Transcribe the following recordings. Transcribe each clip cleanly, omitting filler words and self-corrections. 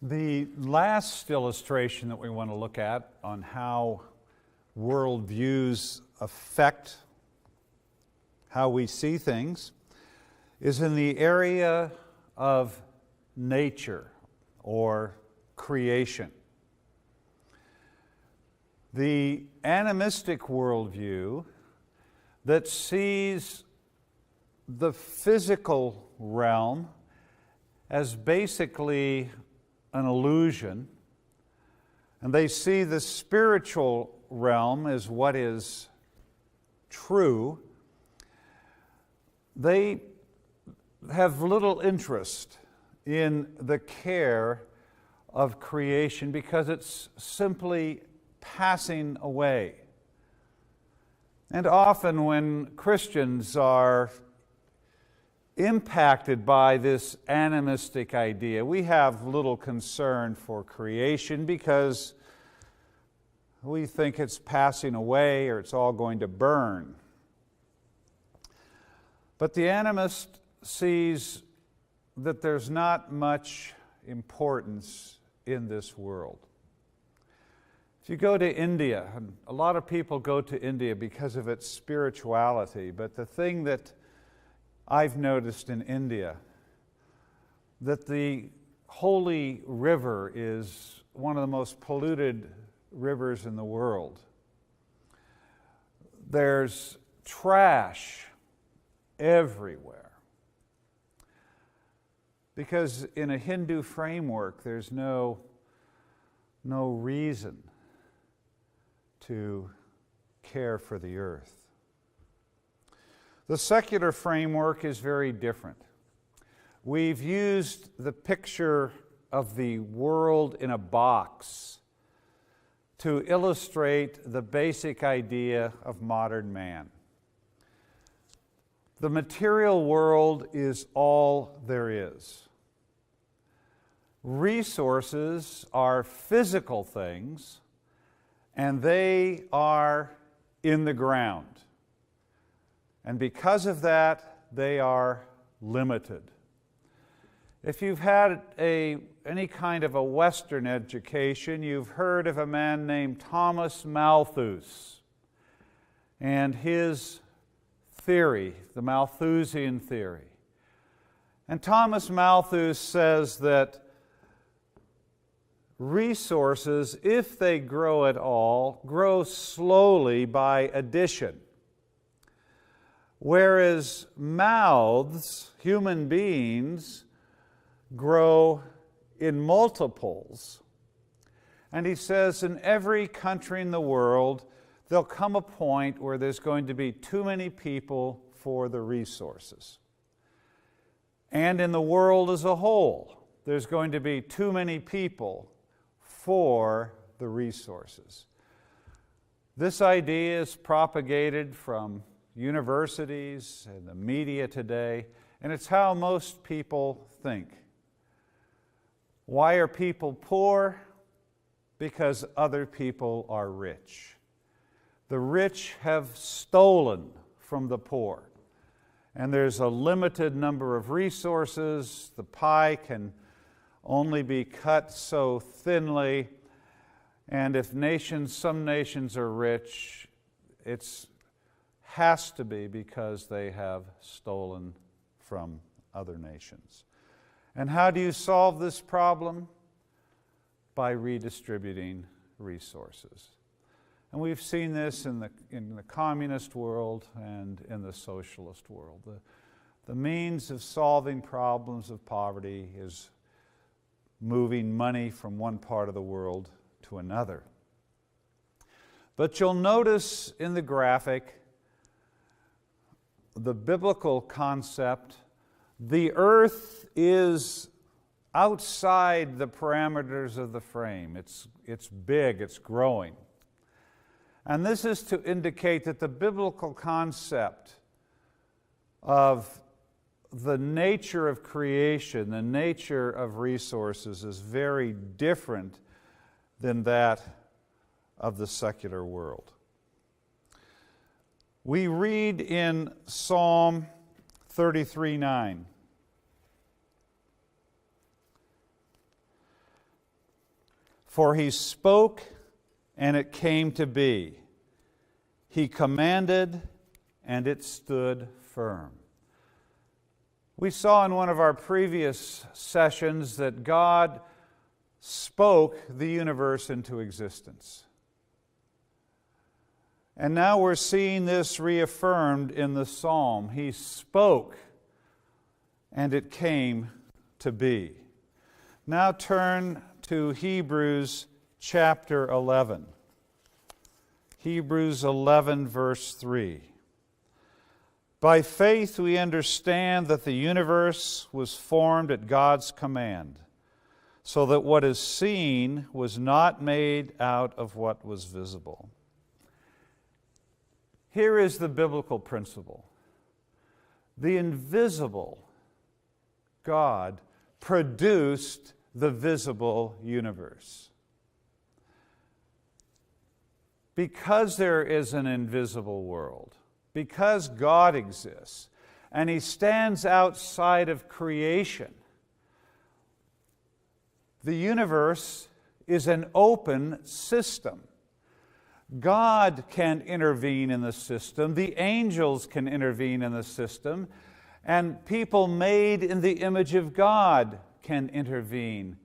The last illustration that we want to look at on how worldviews affect how we see things is in the area of nature or creation. The animistic worldview that sees the physical realm as basically an illusion, and they see the spiritual realm as what is true, they have little interest in the care of creation because it's simply passing away. And often when Christians are impacted by this animistic idea, we have little concern for creation because we think it's passing away or it's all going to burn. But the animist sees that there's not much importance in this world. If you go to India, and a lot of people go to India because of its spirituality, but the thing that I've noticed in India, that the holy river is one of the most polluted rivers in the world. There's trash everywhere. Because in a Hindu framework, there's no reason to care for the earth. The secular framework is very different. We've used the picture of the world in a box to illustrate the basic idea of modern man. The material world is all there is. Resources are physical things, and they are in the ground. And because of that, they are limited. If you've had any kind of a Western education, you've heard of a man named Thomas Malthus and his theory, the Malthusian theory. And Thomas Malthus says that resources, if they grow at all, grow slowly by addition. Whereas mouths, human beings, grow in multiples. And he says in every country in the world, there'll come a point where there's going to be too many people for the resources. And in the world as a whole, there's going to be too many people for the resources. This idea is propagated from universities and the media today, and it's how most people think. Why are people poor? Because other people are rich. The rich have stolen from the poor, and there's a limited number of resources. The pie can only be cut so thinly, and if some nations are rich, it has to be because they have stolen from other nations. And how do you solve this problem? By redistributing resources. And we've seen this in the communist world and in the socialist world. The means of solving problems of poverty is moving money from one part of the world to another. But you'll notice in the graphic the biblical concept, the earth is outside the parameters of the frame. It's big, it's growing. And this is to indicate that the biblical concept of the nature of creation, the nature of resources is very different than that of the secular world. We read in Psalm 33:9, For he spoke, and it came to be. He commanded, and it stood firm. We saw in one of our previous sessions that God spoke the universe into existence. And now we're seeing this reaffirmed in the psalm. He spoke, and it came to be. Now turn to Hebrews chapter 11. Hebrews 11, verse 3. By faith we understand that the universe was formed at God's command, so that what is seen was not made out of what was visible. Here is the biblical principle. The invisible God produced the visible universe. Because there is an invisible world, because God exists, and He stands outside of creation, the universe is an open system. God can intervene in the system, the angels can intervene in the system, and people made in the image of God can intervene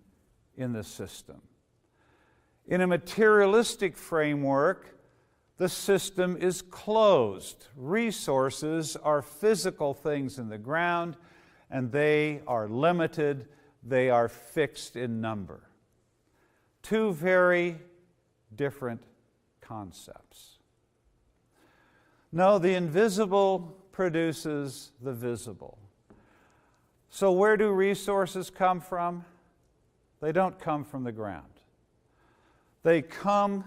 in the system. In a materialistic framework, the system is closed. Resources are physical things in the ground, and they are limited, they are fixed in number. Two very different concepts. No, the invisible produces the visible. So where do resources come from? They don't come from the ground. They come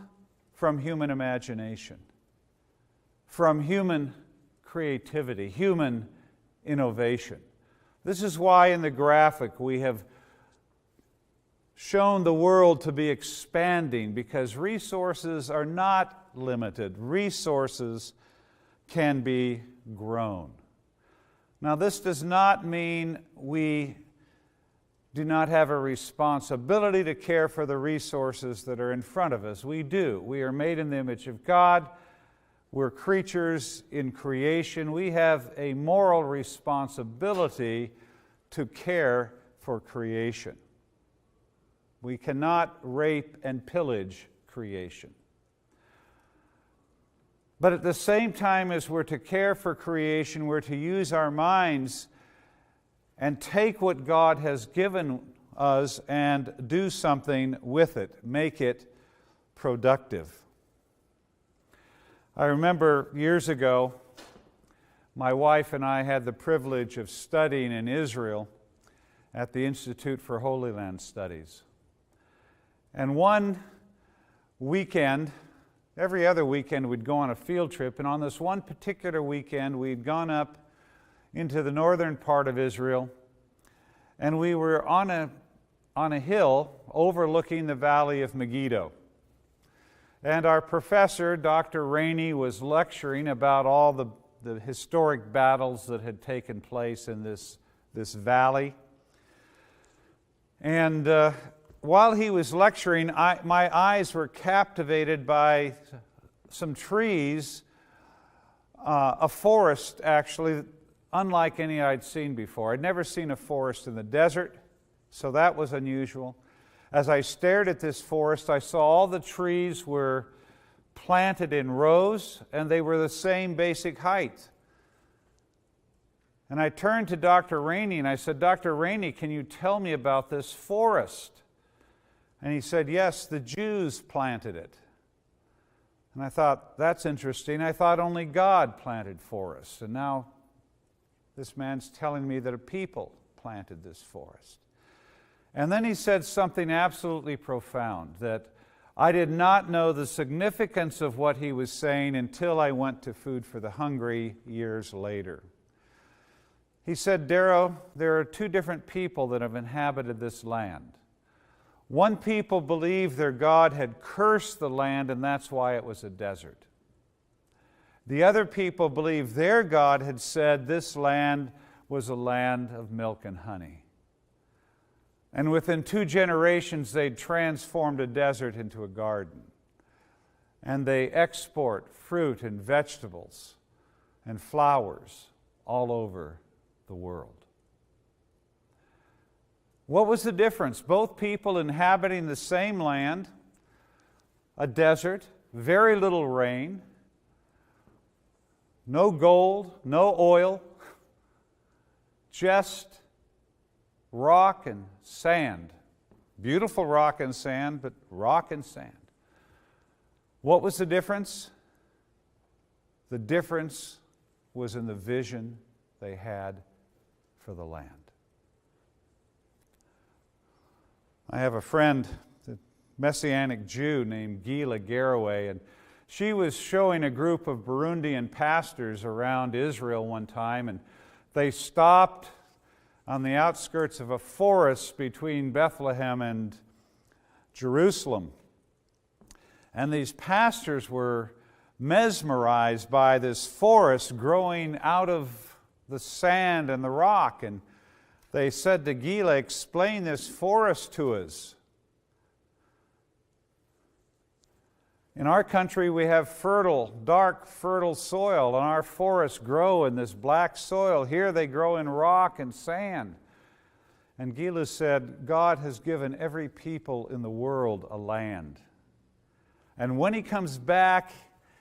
from human imagination, from human creativity, human innovation. This is why in the graphic we have shown the world to be expanding, because resources are not limited. Resources can be grown. Now, this does not mean we do not have a responsibility to care for the resources that are in front of us. We do. We are made in the image of God. We're creatures in creation. We have a moral responsibility to care for creation. We cannot rape and pillage creation. But at the same time as we're to care for creation, we're to use our minds and take what God has given us and do something with it, make it productive. I remember years ago, my wife and I had the privilege of studying in Israel at the Institute for Holy Land Studies. And one weekend, every other weekend we'd go on a field trip, and on this one particular weekend we'd gone up into the northern part of Israel, and we were on a hill overlooking the valley of Megiddo. And our professor, Dr. Rainey, was lecturing about all the historic battles that had taken place in this valley. And while he was lecturing, my eyes were captivated by some trees, a forest actually, unlike any I'd seen before. I'd never seen a forest in the desert, so that was unusual. As I stared at this forest, I saw all the trees were planted in rows, and they were the same basic height. And I turned to Dr. Rainey and I said, Dr. Rainey, can you tell me about this forest? And he said, yes, the Jews planted it. And I thought, that's interesting. I thought only God planted forests. And now this man's telling me that a people planted this forest. And then he said something absolutely profound, that I did not know the significance of what he was saying until I went to Food for the Hungry years later. He said, Darrow, there are two different people that have inhabited this land. One people believed their God had cursed the land, and that's why it was a desert. The other people believed their God had said this land was a land of milk and honey. And within 2 generations, they'd transformed a desert into a garden. And they export fruit and vegetables and flowers all over the world. What was the difference? Both people inhabiting the same land, a desert, very little rain, no gold, no oil, just rock and sand. Beautiful rock and sand, but rock and sand. What was the difference? The difference was in the vision they had for the land. I have a friend, a Messianic Jew named Gila Garraway, and she was showing a group of Burundian pastors around Israel one time, and they stopped on the outskirts of a forest between Bethlehem and Jerusalem. And these pastors were mesmerized by this forest growing out of the sand and the rock. And they said to Gila, "Explain this forest to us." In our country, we have fertile, dark, fertile soil, and our forests grow in this black soil. Here they grow in rock and sand. And Gila said, God has given every people in the world a land. And when He comes back,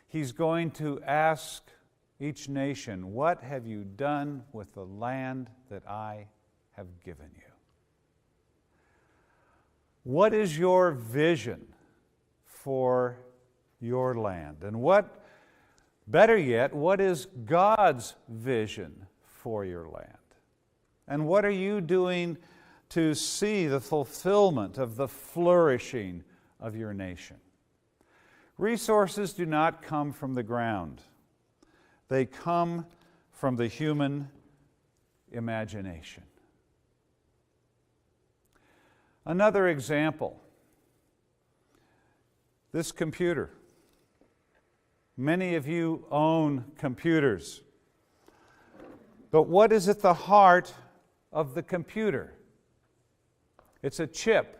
He's going to ask each nation, what have you done with the land that I have given you? What is your vision for your land? And what, better yet, what is God's vision for your land? And what are you doing to see the fulfillment of the flourishing of your nation? Resources do not come from the ground. They come from the human imagination. Another example, this computer. Many of you own computers. But what is at the heart of the computer? It's a chip.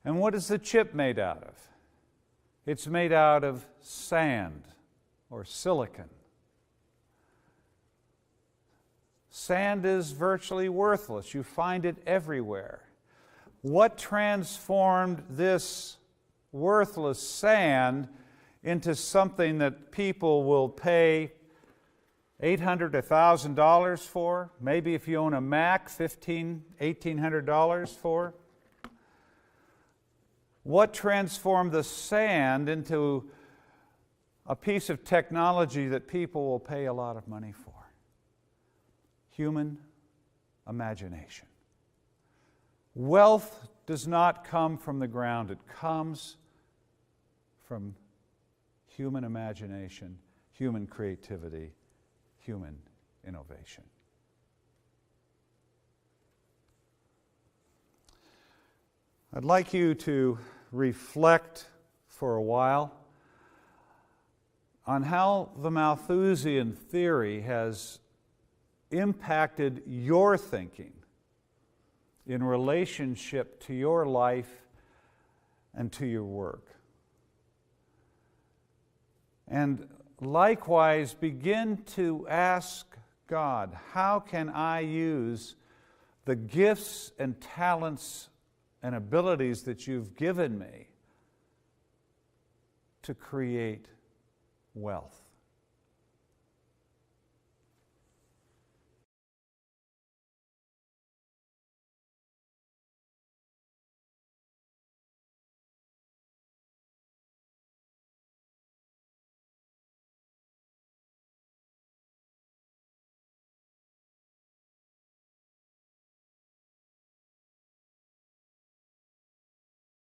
And what is the chip made out of? It's made out of sand or silicon. Sand is virtually worthless. You find it everywhere. What transformed this worthless sand into something that people will pay $800 to $1,000 for? Maybe if you own a Mac, $1,500, $1,800 for? What transformed the sand into a piece of technology that people will pay a lot of money for? Human imagination. Wealth does not come from the ground. It comes from human imagination, human creativity, human innovation. I'd like you to reflect for a while on how the Malthusian theory has impacted your thinking in relationship to your life and to your work. And likewise, begin to ask God, how can I use the gifts and talents and abilities that you've given me to create wealth?